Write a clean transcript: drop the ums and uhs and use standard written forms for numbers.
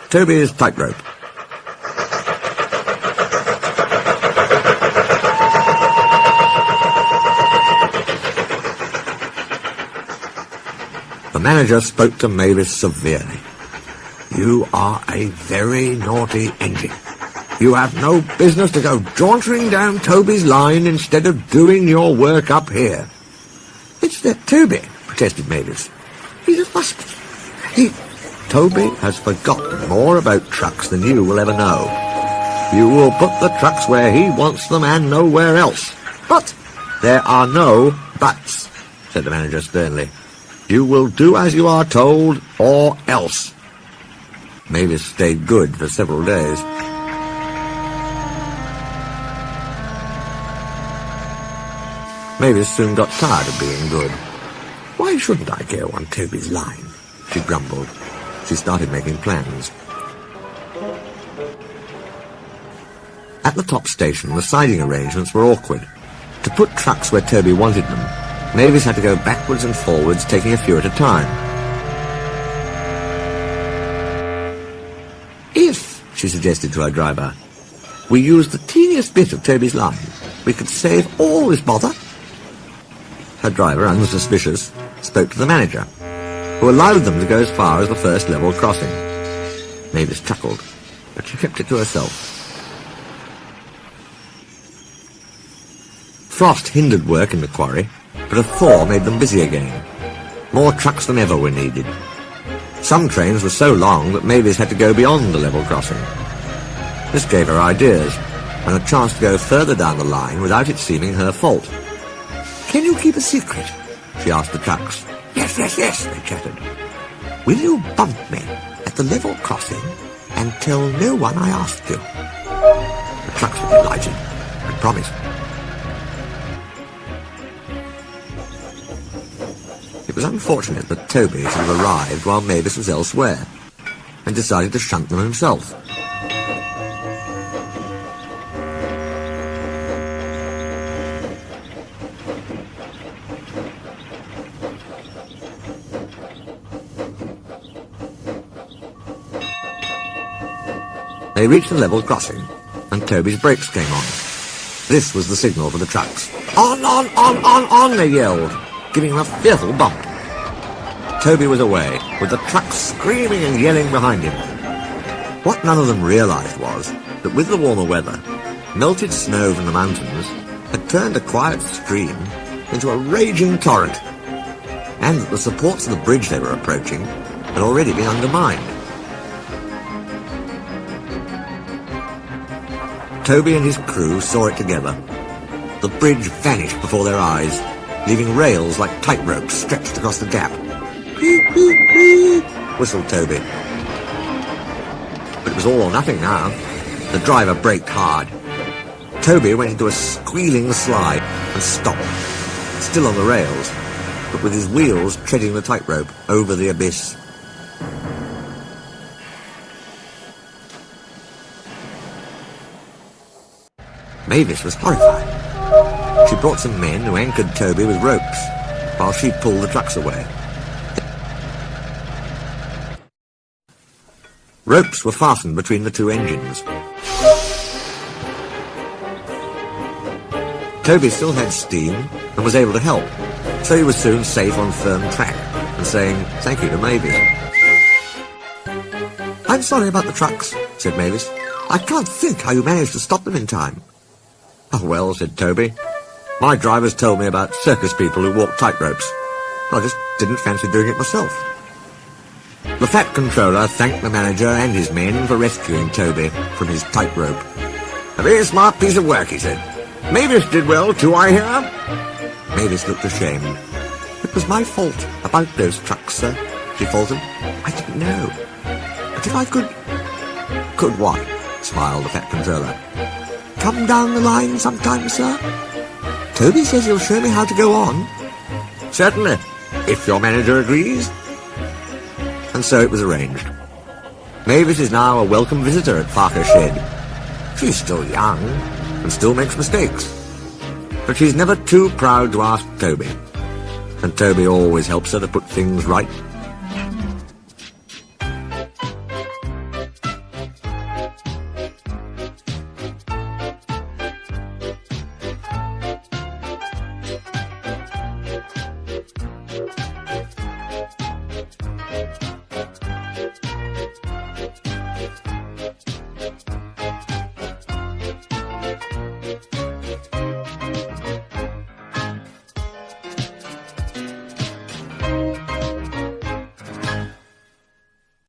Toby's Tightrope. The manager spoke to Mavis severely. "You are a very naughty engine. You have no business to go jauntering down Toby's line instead of doing your work up here." "It's that Toby," protested Mavis. "He's a fussman. Toby has forgotten more about trucks than you will ever know. You will put the trucks where he wants them and nowhere else." "But there are no buts," said the manager sternly. "You will do as you are told, or else." Mavis stayed good for several days. Mavis soon got tired of being good. "Why shouldn't I go on Toby's line?" she grumbled. She started making plans. At the top station, the siding arrangements were awkward. To put trucks where Toby wanted them, Mavis had to go backwards and forwards, taking a few at a time. "If," she suggested to her driver, "we used the teeniest bit of Toby's line, we could save all this bother." Her driver, unsuspicious, spoke to the manager, who allowed them to go as far as the first level crossing. Mavis chuckled, but she kept it to herself. Frost hindered work in the quarry, but a thaw made them busy again. More trucks than ever were needed. Some trains were so long that Mavis had to go beyond the level crossing. This gave her ideas, and a chance to go further down the line without it seeming her fault. "Can you keep a secret?" she asked the trucks. Yes, they chattered. "Will you bump me at the level crossing and tell no one I asked you?" The trucks were delighted and promised. It was unfortunate that Toby should have arrived while Mavis was elsewhere, and decided to shunt them himself. They reached the level crossing, and Toby's brakes came on. This was the signal for the trucks. On, they yelled, giving him a fearful bump. Toby was away, with the trucks screaming and yelling behind him. What none of them realized was that with the warmer weather, melted snow from the mountains had turned a quiet stream into a raging torrent, and that the supports of the bridge they were approaching had already been undermined. Toby and his crew saw it together. The bridge vanished before their eyes, leaving rails like tightropes stretched across the gap. Whistled Toby. But it was all or nothing now. The driver braked hard. Toby went into a squealing slide and stopped, still on the rails, but with his wheels treading the tightrope over the abyss. Mavis was horrified. She brought some men who anchored Toby with ropes, while she pulled the trucks away. Ropes were fastened between the two engines. Toby still had steam and was able to help, so he was soon safe on firm track and saying thank you to Mavis. "I'm sorry about the trucks," said Mavis. "I can't think how you managed to stop them in time." "Oh, well," said Toby, "my drivers told me about circus people who walk tightropes. I just didn't fancy doing it myself." The Fat Controller thanked the manager and his men for rescuing Toby from his tightrope. "A very smart piece of work," he said. "Mavis did well too, I hear." Mavis looked ashamed. "It was my fault about those trucks, sir," she faltered. "I didn't know. But if I could..." "Could what?" smiled the Fat Controller. "Come down the line sometime, sir. Toby says he'll show me how to go on." "Certainly, if your manager agrees." And so it was arranged. Mavis is now a welcome visitor at Farker Shed. She's still young, and still makes mistakes. But she's never too proud to ask Toby. And Toby always helps her to put things right.